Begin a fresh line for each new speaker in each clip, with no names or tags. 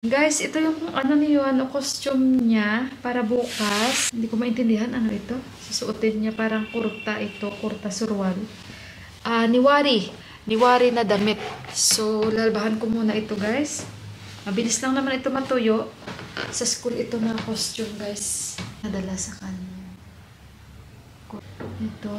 Guys, ito yung ano niyo, costume niya para bukas. Hindi ko maintindihan ano ito. Susuotin niya parang kurta ito, kurta surwal. Niwari na damit. So, lalbahan ko muna ito, guys. Mabilis lang naman ito matuyo. Sa school ito na costume, guys. Nadala sa kanya. Ito.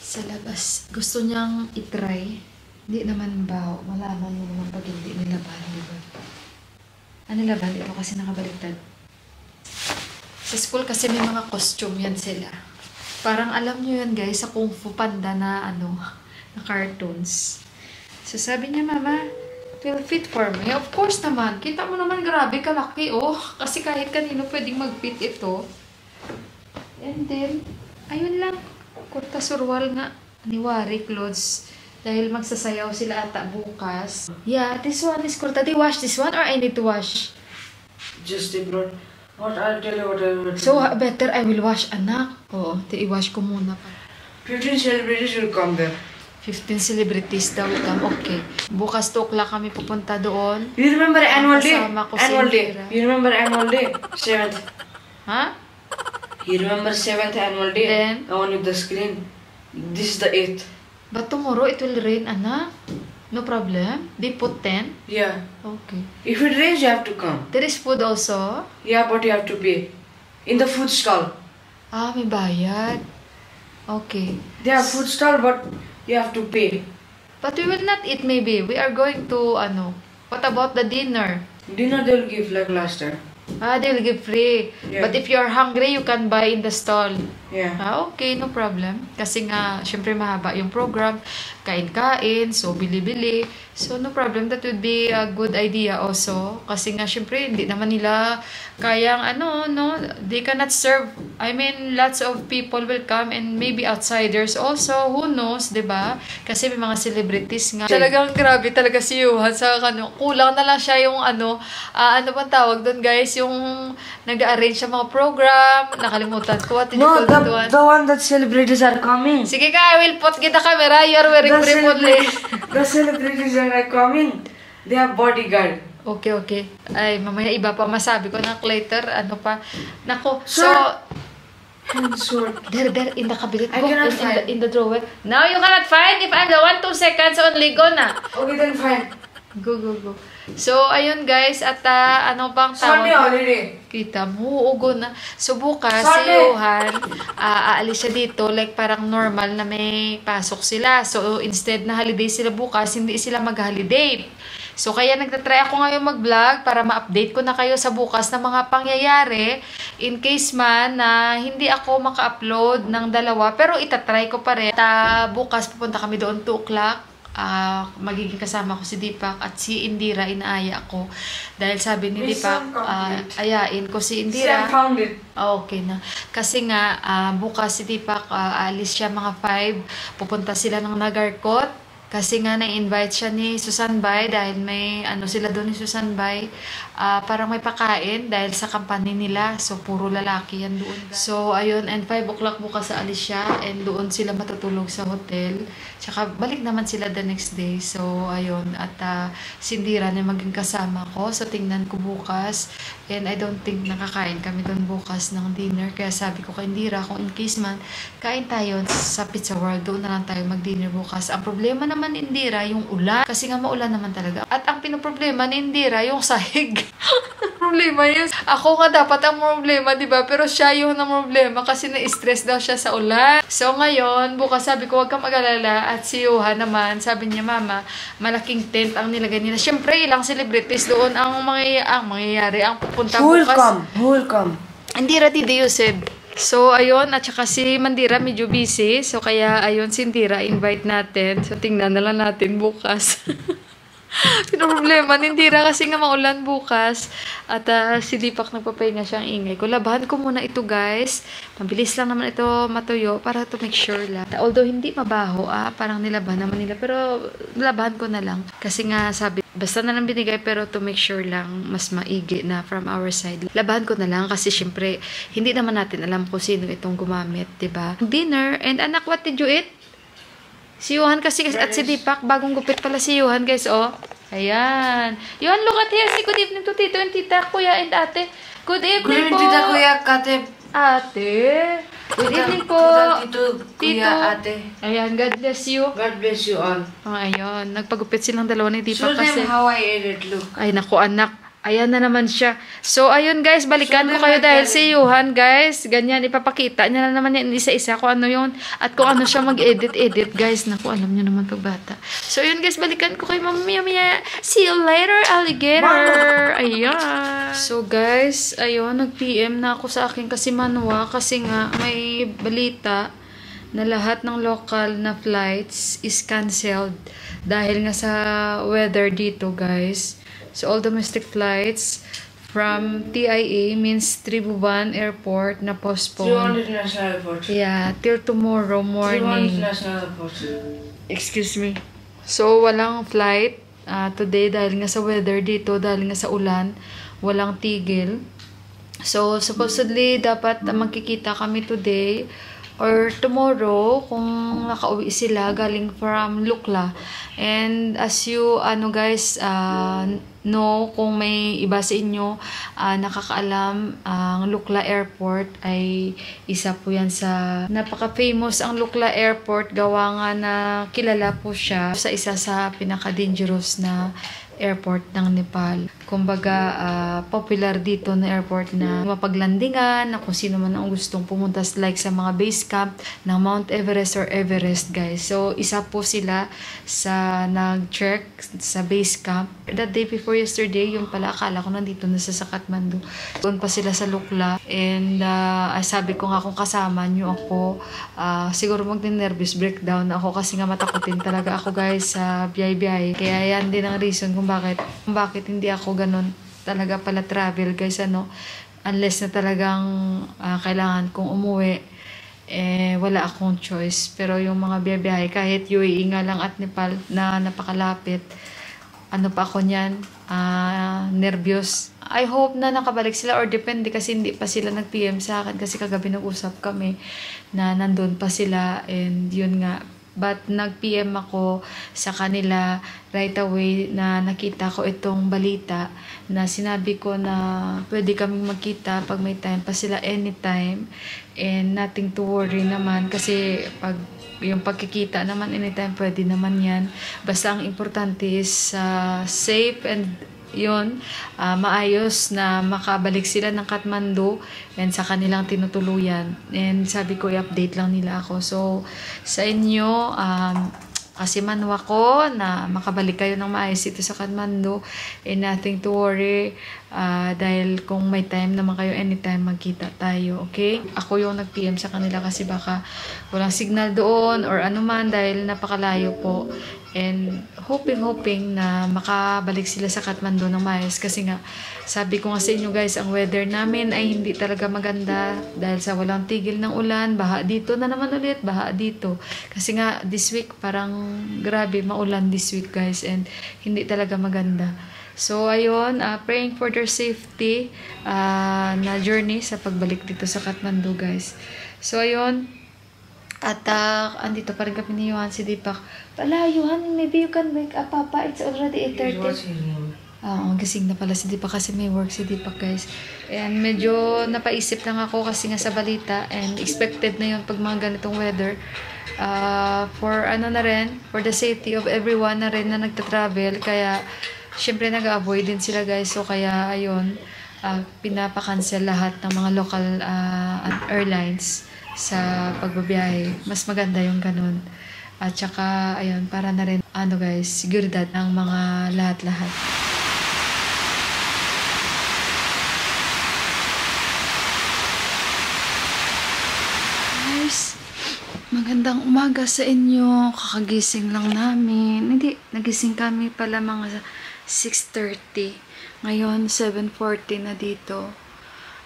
Sa labas. Gusto niyang itry. Hindi naman baho. Malaman mo naman pag hindi nilabahan, diba? Nilaban ito kasi nakabaliktad. Sa school kasi may mga costume yan sila. Parang alam nyo yan guys, sa Kung Fu Panda na na cartoons. So sabi niya, Mama, it will fit for me. Of course naman. Kita mo naman, grabe kalaki oh. Kasi kahit kanino pwedeng mag-fit ito. And then, ayun lang. Kurta surwal nga. Niwari clothes. Dahil magsasayaw sila ata bukas. Yeah, this one is kurta. They wash this one or I need to wash?
Just different. What I'll tell you what I will do.
So, better I will wash, anak. Oo, i-wash ko muna.
15 celebrities will come there.
15 celebrities daw come. Okay. Bukas 2 o'clock kami pupunta doon.
You remember annual day?
Kasama ko si
Annual day.
Indira.
You remember annual day? 7th.
Ha?
You remember 7th annual day?
Then?
The one with the screen. This is the 8th.
But tomorrow it will rain, anak. No problem. They put 10.
Yeah.
Okay.
If it rains, you have to come.
There is food also.
Yeah, but you have to pay. In the food stall.
May bayad. Okay.
They have food stall, but you have to pay.
But we will not eat maybe. We are going to, what about the dinner?
Dinner they will give like last time.
They will give free.
Yeah.
But if you are hungry, you can buy in the stall.
Yeah.
Okay, no problem. Kasi nga, syempre mahaba yung program. Kain-kain, so bili-bili. So, no problem. That would be a good idea also. Kasi nga, syempre, hindi naman nila kayang, they cannot serve. I mean, lots of people will come and maybe outsiders also. Who knows, diba? Kasi may mga celebrities nga. Talagang grabe talaga si Johan sa kulang na lang siya yung ano bang tawag doon, guys? Yung nag-arrange sa mga program. Nakalimutan ko. What did you call that one?
The one that celebrities are coming.
Sige ka, I will put the camera. You are wearing pre-putli.
The celebrities are coming. They have bodyguard.
Okay. Ay, mamaya iba pa masabi ko na later. Ano pa? Nako, so...
Sword.
There, in the cabinet.
I cannot find.
In the drawer. Now you cannot find. If I'm the 1-2 seconds only, go na.
Okay, then fine.
Go. So, ayun guys. At ano bang tawag?
Sunday holiday.
Kita mo, ugo na. So, bukas, si
Sunday.
Johan, aalis siya dito, like parang normal na may pasok sila. So, instead na holiday sila bukas, hindi sila mag-holiday. So, kaya nagtatry ako ngayon mag-vlog para ma-update ko na kayo sa bukas na mga pangyayari. In case man na hindi ako maka-upload ng dalawa, pero itatry ko pa rin. Bukas pupunta kami doon 2 o'clock. Magiging kasama ko si Deepak at si Indira, inaaya ko. Dahil sabi ni Deepak, ayain ko si Indira.
Sam found it.
Okay na. Kasi nga, bukas si Deepak, alis siya mga 5. Pupunta sila ng Nagarkot. Kasi nga, na-invite siya ni Susan Bay dahil may, sila doon ni Susan Bay. Parang may pakain dahil sa company nila. So, puro lalaki yan doon. So, ayun. And 5 o'clock bukas alis siya. And doon sila matutulog sa hotel. Tsaka, balik naman sila the next day. So, ayun. At si Indira na maging kasama ko. So, tingnan ko bukas. And I don't think nakakain kami doon bukas ng dinner. Kaya sabi ko kay Indira, kung in case man, kain tayo sa Pizza World. Doon na lang tayo mag-dinner bukas. Ang problema naman ni Indira, yung ulan. Kasi nga maulan naman talaga. At ang pinoproblema ni Indira, yung sahig. Problema yun. Ako nga dapat ang problema, diba? Pero siya yung na problema kasi na-stress daw siya sa ulan. So ngayon, bukas sabi ko, huwag kang mag-alala. At si Johan naman, sabi niya, Mama, malaking tent ang nilagay nila. Siyempre, ilang celebrities doon ang mangyayari, ang pupunta bukas.
Who will come?
Indira Tide, you said. So, ayun, at saka si Mandira medyo busy. So, kaya, ayun, si Indira, invite natin. So, tingnan na lang natin bukas. Pinoproblema ni Indira kasi nga maulan bukas. At si Deepak nagpapahinga siyang ingay ko. Labahan ko muna ito, guys. Mabilis lang naman ito matuyo para to make sure lang. Although, hindi mabaho, parang nilaban naman nila. Pero, labahan ko na lang. Kasi nga, sabi, basta na lang binigay pero to make sure lang mas maigi na from our side. Labahan ko na lang kasi syempre hindi naman natin alam kung sino itong gumamit, 'di ba? Dinner. And anak, what did you eat? Si Johan kasi at si Deepak, bagong gupit pala si Johan, guys, oh. Ayan. Yuhan, look at here. Say good evening to Tito and Tita, Kuya and Ate. Good evening po.
Tita, Kuya, Kate.
Ate. Good evening po.
Tito, Kuya, Ate.
Ayan, God bless you.
God bless you all.
Oh, ayun. Nagpagupit silang dalawa ni Tita
Show
kasi.
them how I edit, look.
Ay, naku anak. Ayan na naman siya. So, ayun guys, balikan
So,
ko kayo dahil
naman,
si Yuhan, guys. Ganyan, ipapakita niya na naman yan isa-isa kung ano yun. At kung ano siya mag-edit, guys. Naku, alam niyo naman pagbata. So, ayun guys, balikan ko kayo mamaya. See you later, alligator. Ayan. So, guys, ayun, nag-PM na ako sa akin kasi Manwa. Kasi nga, may balita na lahat ng local na flights is canceled dahil nga sa weather dito, guys. So, all domestic flights from TIA means Tribuban Airport na postpone.
300 National Airport.
Yeah, till tomorrow
300
morning.
National Airport.
Excuse me. So, walang flight today dahil nga sa weather dito, dahil nga sa ulan, walang tigil. So, supposedly, dapat magkikita kami today or tomorrow kung nakauwi sila galing from Lukla. And as you guys know, kung may iba sa inyo nakakaalam, ang Lukla Airport ay isa po yan sa napaka-famous ang Lukla Airport, gawa nga na kilala po siya sa isa sa pinaka-dangerous na airport ng Nepal. Kumbaga, popular dito na airport na mapaglandingan, na kung sino man ang gustong pumunta like sa mga base camp ng Mount Everest or Everest, guys. So, isa po sila sa nag-check sa base camp. That day before yesterday, yung pala, akala ko nandito na sa Kathmandu. Doon pa sila sa Lukla. And sabi ko nga kung kasama nyo ako, siguro mag-nervous breakdown ako kasi nga matakutin talaga ako, guys, sa biyay-biyay. Kaya yan din ang reason kung bakit hindi ako ganun talaga pala travel, guys, unless na talagang kailangan kong umuwi, wala akong choice. Pero yung mga biyahe, kahit UAE nga lang at Nepal na napakalapit, pa ako niyan, nervyos. I hope na nakabalik sila or depende kasi hindi pa sila nag-PM sa akin kasi kagabi nag-usap kami na nandun pa sila and yun nga. But nag-PM ako sa kanila right away na nakita ko itong balita na sinabi ko na pwede kaming magkita pag may time pa sila anytime and nothing to worry naman kasi pag yung pagkikita naman anytime pwede naman yan. Basta ang importante is safe and yun, maayos na makabalik sila ng Kathmandu and sa kanilang tinutuluyan. And sabi ko, i-update lang nila ako. So, sa inyo, kasi Manwa ko na makabalik kayo ng maayos dito sa Kathmandu and nothing to worry dahil kung may time naman kayo anytime magkita tayo, okay? Ako yung nag-PM sa kanila kasi baka walang signal doon or anuman dahil napakalayo po. And hoping na makabalik sila sa Kathmandu ng maayos kasi nga sabi ko nga sa inyo, guys, ang weather namin ay hindi talaga maganda dahil sa walang tigil ng ulan, baha dito na naman ulit, baha dito kasi nga this week parang grabe maulan this week, guys, and hindi talaga maganda. So ayun, praying for their safety na journey sa pagbalik dito sa Kathmandu, guys. So ayun, at andito pa rin kami ni Yuhan, si Deepak. Pala, Yuhan, maybe you can wake up, Papa. It's already 8:30. Gising na pala si Deepak kasi may work si Deepak, guys. And medyo napaisip lang ako kasi nga sa balita and expected na yun pag mga ganitong weather. For na rin, for the safety of everyone na rin na nagta-travel. Kaya, syempre nag-avoid din sila, guys. So, kaya, ayun, pinapakancel lahat ng mga local airlines sa pagbabiyahe. Mas maganda yung ganun. At saka, ayun, para na rin, guys, seguridad ng mga lahat-lahat. Guys, magandang umaga sa inyo. Kakagising lang namin. Hindi, nagising kami pala mga 6:30. Ngayon, 7:40 na dito.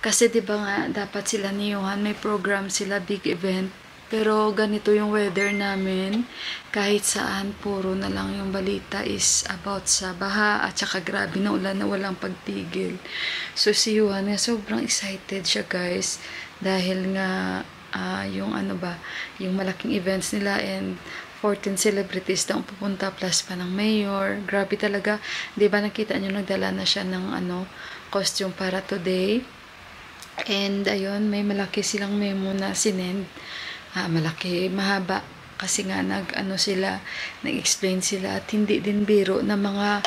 Kasi 'di ba nga dapat sila ni Yuhan may program sila, big event. Pero ganito yung weather namin. Kahit saan puro na lang yung balita is about sa baha at saka grabe na ulan na walang pagtigil. So si Yuhan nga sobrang excited siya, guys, dahil nga yung yung malaking events nila and 14 celebrities daw ang pupunta plus pa ng mayor. Grabe talaga. 'Di ba nakita niyo nagdala na siya ng costume para today. And ayun, may malaki silang memo na sinend. Malaki, mahaba. Kasi nga nag-explain sila at hindi din biro na mga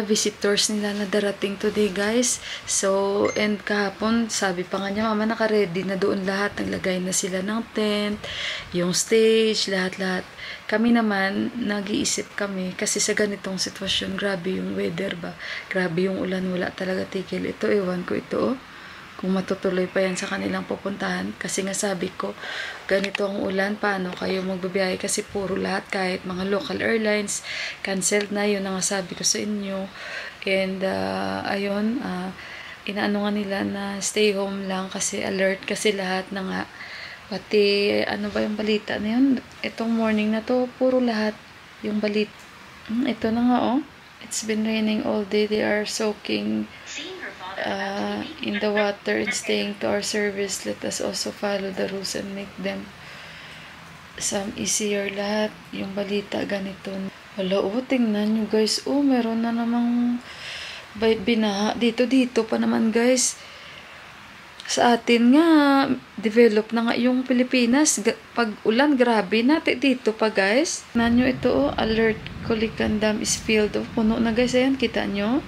visitors nila na darating today, guys. So, and kahapon, sabi pa nga niya, mama, naka-ready na doon lahat. Naglagay na sila ng tent, yung stage, lahat-lahat. Kami naman, nag-iisip kami kasi sa ganitong sitwasyon, grabe yung weather ba? Grabe yung ulan, wala talaga tigil. Ito, ewan ko ito, kung matutuloy pa yan sa kanilang pupuntahan. Kasi nga sabi ko, ganito ang ulan, paano kayo magbabiyahe? Kasi puro lahat, kahit mga local airlines, canceled na. Yun ang sabi ko sa inyo. And, ayun, inaano nga nila na stay home lang kasi alert kasi lahat na nga. Pati, ano ba yung balita na yun? Itong morning na to, puro lahat yung balita. Ito na nga, oh. It's been raining all day. They are soaking in the water and staying to our service. Let us also follow the rules and make them some easier. Lahat yung balita ganito. Wala, tingnan nyo guys, meron na namang binaha dito pa naman, guys. Sa atin nga develop na nga yung Pilipinas. Pag ulan, grabe na dito pa, guys. Tingnan nyo ito, alert, Kulikan Dam is filled. Puno na, guys. Ayan, kita nyo.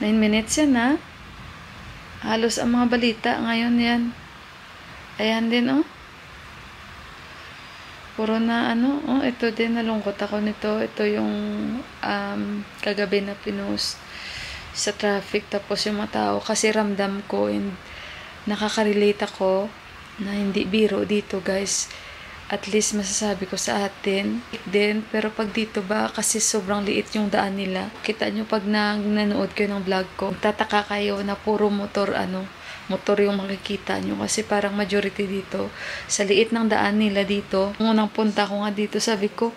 9 minutes yan, ha. Halos ang mga balita ngayon yan. Ayan din, puro na, ito din, nalungkot ako nito. Ito yung kagabi na pinost sa traffic. Tapos yung mga tao, kasi ramdam ko and nakaka-relate ako na hindi biro dito, guys. At least masasabi ko sa atin din, pero pag dito ba kasi sobrang liit yung daan nila. Kita nyo pag nanood kayo ng vlog ko, tataka kayo na puro motor yung makikita nyo kasi parang majority dito sa liit ng daan nila dito. Unang punta ko nga dito, sabi ko,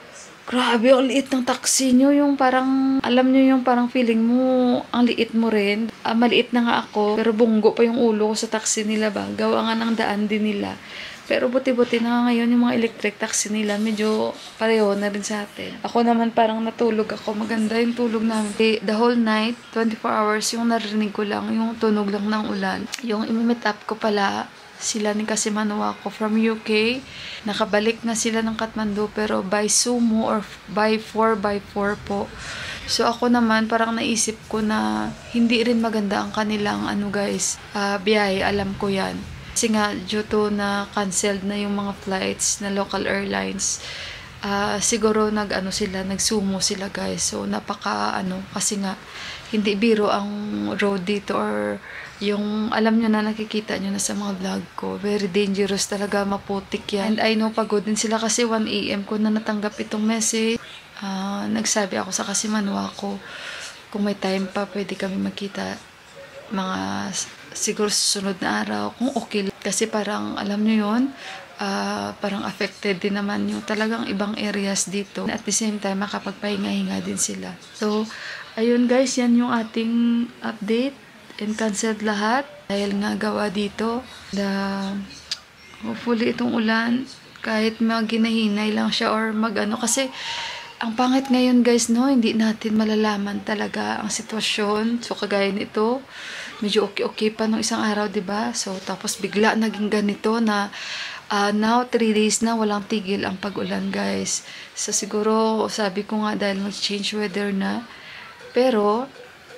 grabe ang liit ng taxi nyo, yung parang alam nyo yung parang feeling mo ang liit mo rin. Maliit na nga ako pero bunggo pa yung ulo ko sa taxi nila ba, gawa nga ng daan din nila. Pero buti-buti na ngayon yung mga electric taxi nila, medyo pareho na rin sa atin. Ako naman parang natulog ako. Maganda yung tulog namin. The whole night, 24 hours, yung narinig ko lang, yung tunog lang ng ulan. Yung imi-meet up ko pala, sila ni Kasimanwa ko from UK. Nakabalik na sila ng Kathmandu pero by sumo or by 4x4 po. So ako naman parang naisip ko na hindi rin maganda ang kanilang biyahe, alam ko yan. Kasi nga, due to na canceled na yung mga flights na local airlines, siguro nagsumo sila, guys. So, kasi nga, hindi biro ang road dito or yung, alam nyo na, nakikita nyo na sa mga vlog ko. Very dangerous talaga, maputik yan. And I know, pagod din sila kasi 1 AM ko na natanggap itong message. Nagsabi ako sa Kasimanwa ko, kung may time pa, pwede kami magkita mga siguro susunod na araw kung okay. Kasi parang alam nyo yun, parang affected din naman yung talagang ibang areas dito. At the same time, makapagpahinga-hinga din sila. So, ayun guys, yan yung ating update. And canceled lahat dahil nga gawa dito. Hopefully itong ulan, kahit maginahinay lang siya or kasi ang pangit ngayon guys, hindi natin malalaman talaga ang sitwasyon. So, kagaya nito, medyo okay pa nung isang araw, 'di ba? So tapos bigla naging ganito na now 3 days na walang tigil ang pag-ulan, guys. So siguro sabi ko nga dahil mag-change weather na. Pero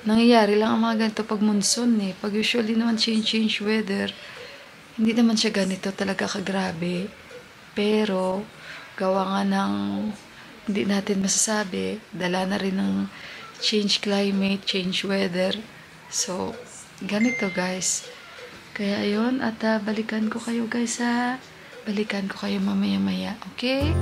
nangyayari lang ang mga ganito pag monsoon Pag usually naman change weather, hindi naman siya ganito talaga kagrabe. Pero gawa nga ng hindi natin masasabi, dala na rin ng change climate, change weather. So ganito guys. Kaya ayun, at balikan ko kayo guys balikan ko kayo mamaya-maya. Okay?